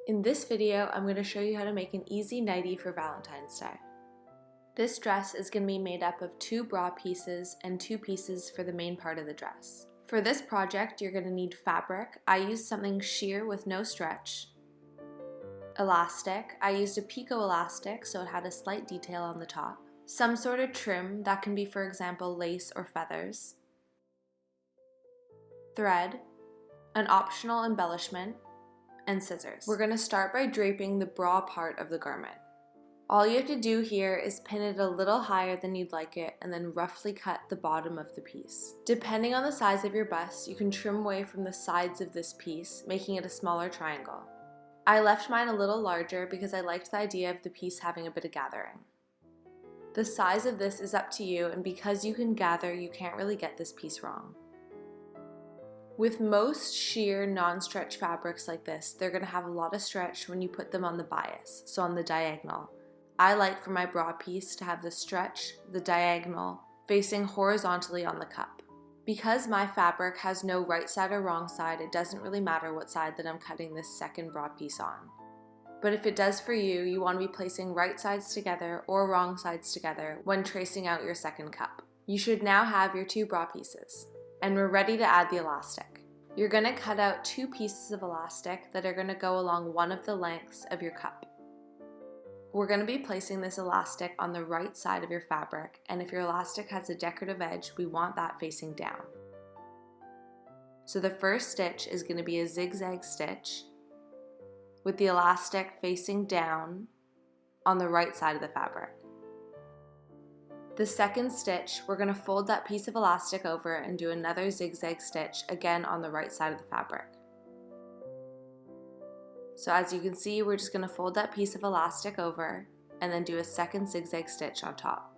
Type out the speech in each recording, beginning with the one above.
In this video, I'm going to show you how to make an easy nightie for Valentine's Day. This dress is going to be made up of 2 bra pieces and 2 pieces for the main part of the dress. For this project, you're going to need fabric. I used something sheer with no stretch. Elastic. I used a picot elastic so it had a slight detail on the top. Some sort of trim, that can be for example lace or feathers. Thread. An optional embellishment. And scissors. We're going to start by draping the bra part of the garment. All you have to do here is pin it a little higher than you'd like it and then roughly cut the bottom of the piece. Depending on the size of your bust, you can trim away from the sides of this piece, making it a smaller triangle. I left mine a little larger because I liked the idea of the piece having a bit of gathering. The size of this is up to you, and because you can gather, you can't really get this piece wrong. With most sheer non-stretch fabrics like this, they're going to have a lot of stretch when you put them on the bias, so on the diagonal. I like for my bra piece to have the stretch, the diagonal, facing horizontally on the cup. Because my fabric has no right side or wrong side, it doesn't really matter what side that I'm cutting this second bra piece on. But if it does for you, you want to be placing right sides together or wrong sides together when tracing out your second cup. You should now have your 2 bra pieces. And we're ready to add the elastic. You're going to cut out 2 pieces of elastic that are going to go along one of the lengths of your cup. We're going to be placing this elastic on the right side of your fabric, and if your elastic has a decorative edge, we want that facing down. So the first stitch is going to be a zigzag stitch with the elastic facing down on the right side of the fabric. The second stitch, we're going to fold that piece of elastic over and do another zigzag stitch, again on the right side of the fabric. So as you can see, we're just going to fold that piece of elastic over and then do a second zigzag stitch on top.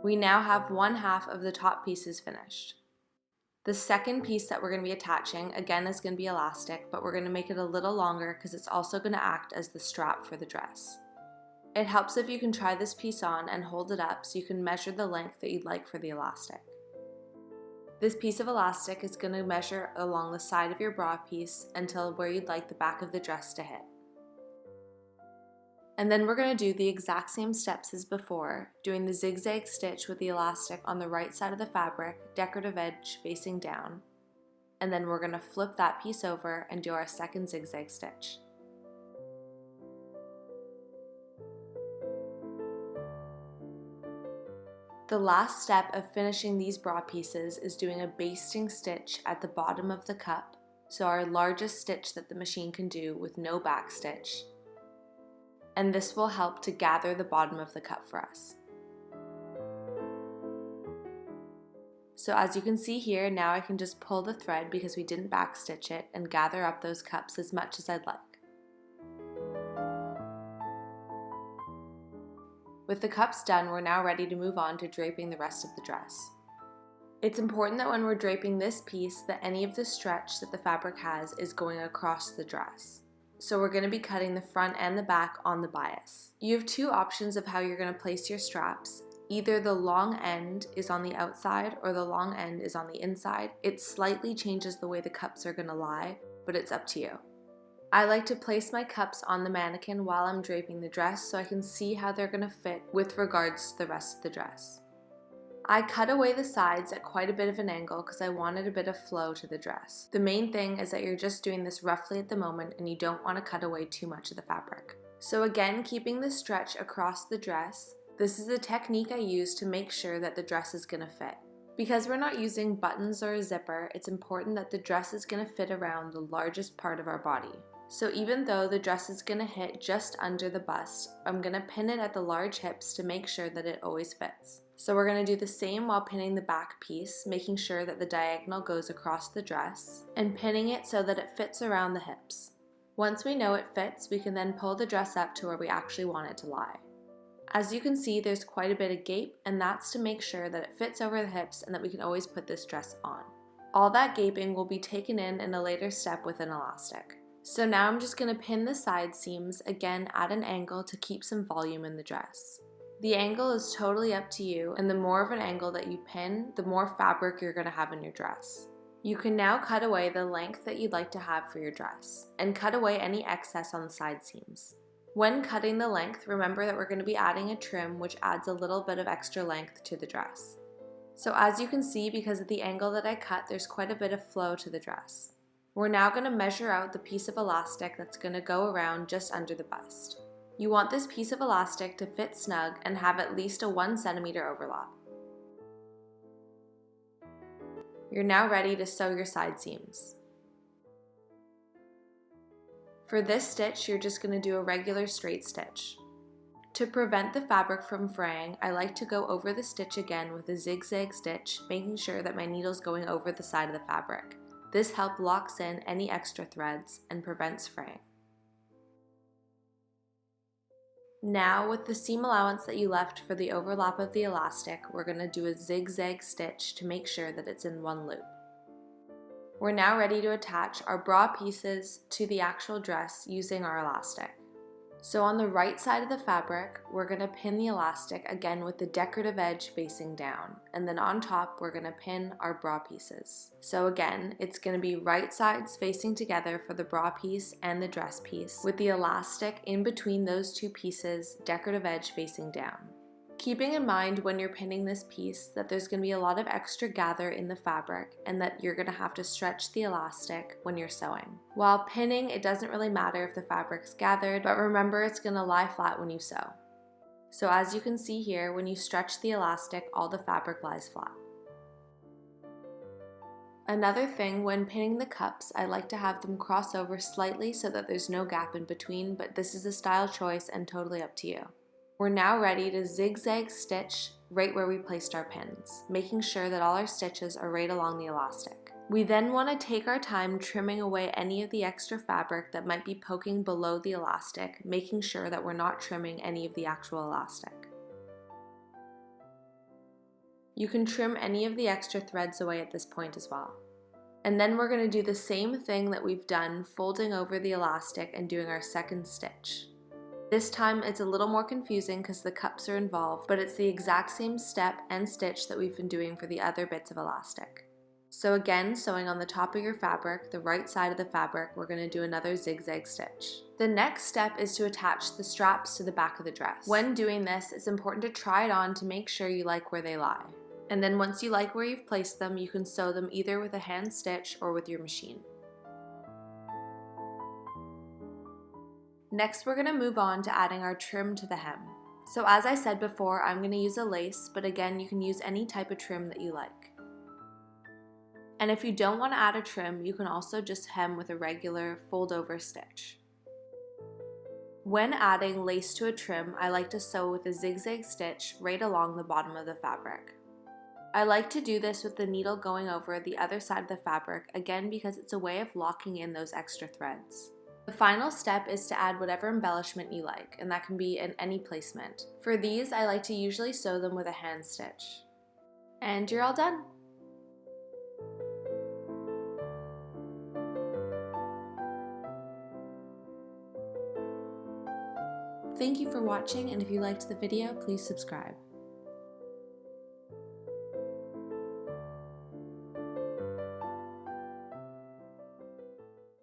We now have 1/2 of the top pieces finished. The second piece that we're going to be attaching, again, is going to be elastic, but we're going to make it a little longer because it's also going to act as the strap for the dress. It helps if you can try this piece on and hold it up so you can measure the length that you'd like for the elastic. This piece of elastic is going to measure along the side of your bra piece until where you'd like the back of the dress to hit. And then we're going to do the exact same steps as before, doing the zigzag stitch with the elastic on the right side of the fabric, decorative edge facing down. And then we're going to flip that piece over and do our second zigzag stitch. The last step of finishing these bra pieces is doing a basting stitch at the bottom of the cup, so our largest stitch that the machine can do with no back stitch. And this will help to gather the bottom of the cup for us. So as you can see here, now I can just pull the thread because we didn't back stitch it and gather up those cups as much as I'd like. With the cups done, we're now ready to move on to draping the rest of the dress. It's important that when we're draping this piece that any of the stretch that the fabric has is going across the dress. So we're going to be cutting the front and the back on the bias. You have 2 options of how you're going to place your straps. Either the long end is on the outside or the long end is on the inside. It slightly changes the way the cups are going to lie, but it's up to you. I like to place my cups on the mannequin while I'm draping the dress so I can see how they're going to fit with regards to the rest of the dress. I cut away the sides at quite a bit of an angle because I wanted a bit of flow to the dress. The main thing is that you're just doing this roughly at the moment and you don't want to cut away too much of the fabric. So again, keeping the stretch across the dress, this is a technique I use to make sure that the dress is going to fit. Because we're not using buttons or a zipper, it's important that the dress is going to fit around the largest part of our body. So even though the dress is going to hit just under the bust, I'm going to pin it at the large hips to make sure that it always fits. So we're going to do the same while pinning the back piece, making sure that the diagonal goes across the dress, and pinning it so that it fits around the hips. Once we know it fits, we can then pull the dress up to where we actually want it to lie. As you can see, there's quite a bit of gape, and that's to make sure that it fits over the hips and that we can always put this dress on. All that gaping will be taken in a later step with an elastic. So now I'm just going to pin the side seams again at an angle to keep some volume in the dress. The angle is totally up to you, and the more of an angle that you pin, the more fabric you're going to have in your dress. You can now cut away the length that you'd like to have for your dress, and cut away any excess on the side seams. When cutting the length, remember that we're going to be adding a trim which adds a little bit of extra length to the dress. So as you can see, because of the angle that I cut, there's quite a bit of flow to the dress. We're now going to measure out the piece of elastic that's going to go around just under the bust. You want this piece of elastic to fit snug and have at least a 1 centimeter overlap. You're now ready to sew your side seams. For this stitch, you're just going to do a regular straight stitch. To prevent the fabric from fraying, I like to go over the stitch again with a zigzag stitch, making sure that my needle's going over the side of the fabric. This helps locks in any extra threads and prevents fraying. Now, with the seam allowance that you left for the overlap of the elastic, we're going to do a zigzag stitch to make sure that it's in one loop. We're now ready to attach our bra pieces to the actual dress using our elastic. So on the right side of the fabric, we're going to pin the elastic again with the decorative edge facing down, and then on top we're going to pin our bra pieces. So again, it's going to be right sides facing together for the bra piece and the dress piece, with the elastic in between those two pieces, decorative edge facing down. Keeping in mind when you're pinning this piece that there's going to be a lot of extra gather in the fabric and that you're going to have to stretch the elastic when you're sewing. While pinning, it doesn't really matter if the fabric's gathered, but remember it's going to lie flat when you sew. So as you can see here, when you stretch the elastic, all the fabric lies flat. Another thing, when pinning the cups, I like to have them cross over slightly so that there's no gap in between, but this is a style choice and totally up to you. We're now ready to zigzag stitch right where we placed our pins, making sure that all our stitches are right along the elastic. We then want to take our time trimming away any of the extra fabric that might be poking below the elastic, making sure that we're not trimming any of the actual elastic. You can trim any of the extra threads away at this point as well. And then we're going to do the same thing that we've done, folding over the elastic and doing our second stitch. This time it's a little more confusing because the cups are involved, but it's the exact same step and stitch that we've been doing for the other bits of elastic. So again, sewing on the top of your fabric, the right side of the fabric, we're going to do another zigzag stitch. The next step is to attach the straps to the back of the dress. When doing this, it's important to try it on to make sure you like where they lie. And then once you like where you've placed them, you can sew them either with a hand stitch or with your machine. Next, we're going to move on to adding our trim to the hem. So as I said before, I'm going to use a lace, but again, you can use any type of trim that you like. And if you don't want to add a trim, you can also just hem with a regular fold over stitch. When adding lace to a trim, I like to sew with a zigzag stitch right along the bottom of the fabric. I like to do this with the needle going over the other side of the fabric, again because it's a way of locking in those extra threads. The final step is to add whatever embellishment you like, and that can be in any placement. For these, I like to usually sew them with a hand stitch. And you're all done! Thank you for watching, and if you liked the video, please subscribe.